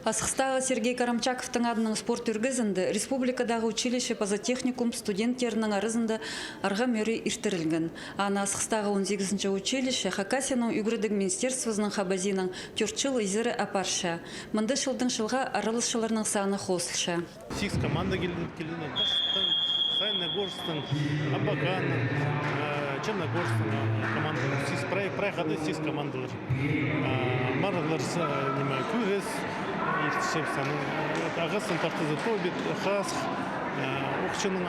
Асықстағы Сергей Карамчаковтың адының спорт үргізінді республикадағы училище позатехникум студенттерінің арызында арға мөрі иртірілген. Ана Асықстағы 18-ші училище Хакасияның үгірдік министерствозының хабазиның 4 жыл изірі апарша. Мұнды жылдың жылға арылысшыларының саны қосылша. 6 команда келді. Сайногорстың, Абаканның, Черногорстың командалар, проехады 6 командалар. Марғылар күрес, ағасын тартызы тобет, қасық, оқшының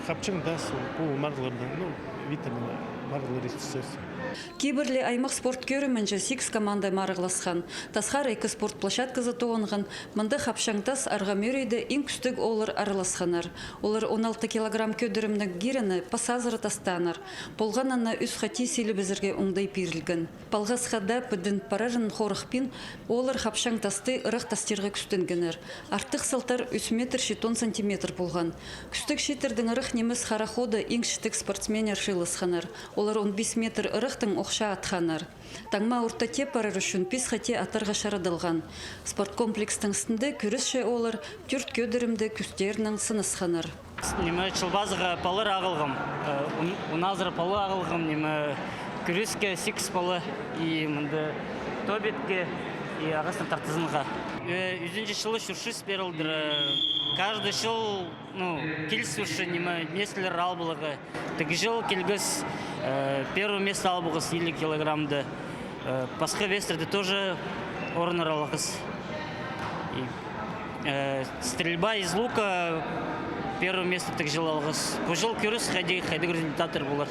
қапчың дас, бұл марғылардан, витамина марғылар естісіз. Кейбірлі аймақ спорт көрімінші 6 команда марығласқан. Тасқар 2 спорт площадкасы тоғынған, мұнды қапшаңтас арға мөрейді ең күстік олар арыласқанар. Олар 16 килограмм көдірімнің геріні пасазыры тастанар. Болғанына үз қати селі бізірге оңдай перілген. Палғасқада пүдін парарын қорықпен олар қапшаңтасты ұрық тастерға күстінгенер. Артық сылтар 3 метр 10 сантиметр болған. Күстік шетердің ұрық неміз қарақоды ең шітік спортсменер шылысқанар. Олар 15 метр ұрық оқша атханар. Таңма орта тепарыр үшін пес қате атарға шарадылған. Спорт комплекстің үстінде күрісші олар түрт көдірімді күстерінің сынысқанар. Немі чылбазыға палыр ағылғым, ұназыр палы ағылғым, немі күріске 6 палы, мұнды тобетке ағыстың тартызынға. Үзінші жылы шүршіс берілдір. Каждый жыл келісуші немі несілер албылығы. Тік жыл келгіз первое место албығыз 50 килограммды. Пасқа вестерді тоже орын аралығыз. Стрельба из лука первое место тік жыл алғыз. Бұл жыл көріс қайдығыр результаттар болар.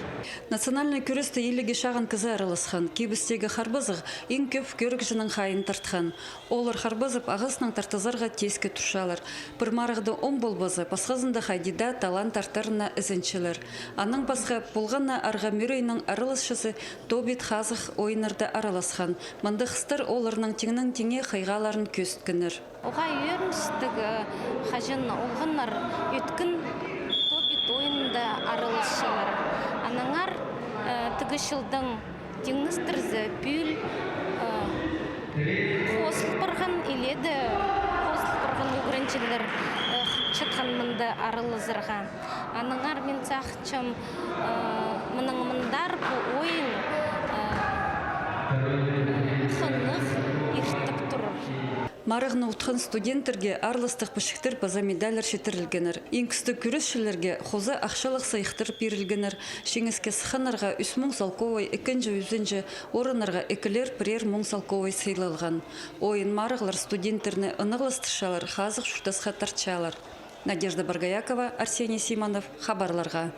Национальный көрісті еліге шағын кізі аралысқан. Кейбістегі қарбызық ең көп көрік жының қайын тартқан. Олар қарбызып ағысының тартызарға тескі тұшалар. Бір марықты оң болбазы пасқазында қайдида талант тартарына ізіншілер. Аның басқа болғанна арға мөрейінің аралысшысы тобет қазық ойынырды араласқан. Мұнды қыстыр оларының теңнің теңе қайғаларын көсткінір. Оға үйеріністігі қажын олғынлар өткін тобет ойында аралысшылар. Анаңар түгішілдің теңністірзі пүл қосыл бұрған еледі, қосыл бұрған өгіріншілер чытқан мұнды аралызырға. Анаңар мен сақчым мұның мұндар бұл ойын қынық ертіп тұрыр. Марығыны ұтқан студенттерге арлыстық пішіктір база медалер шетірілгенер. Ең күсті күресшілерге қозы ақшалық сайықтыр берілгенер. Шеңеске сықанарға 3 мың салковой, 2-жүзінші орынарға екілер бірер мың салковой сыйлалған. Ойын марығылар студенттеріне ынығылыстышалар, қазық шүртасқа тартшалар. Надежда Баргаякова, Арсений Симонов, хабарларға.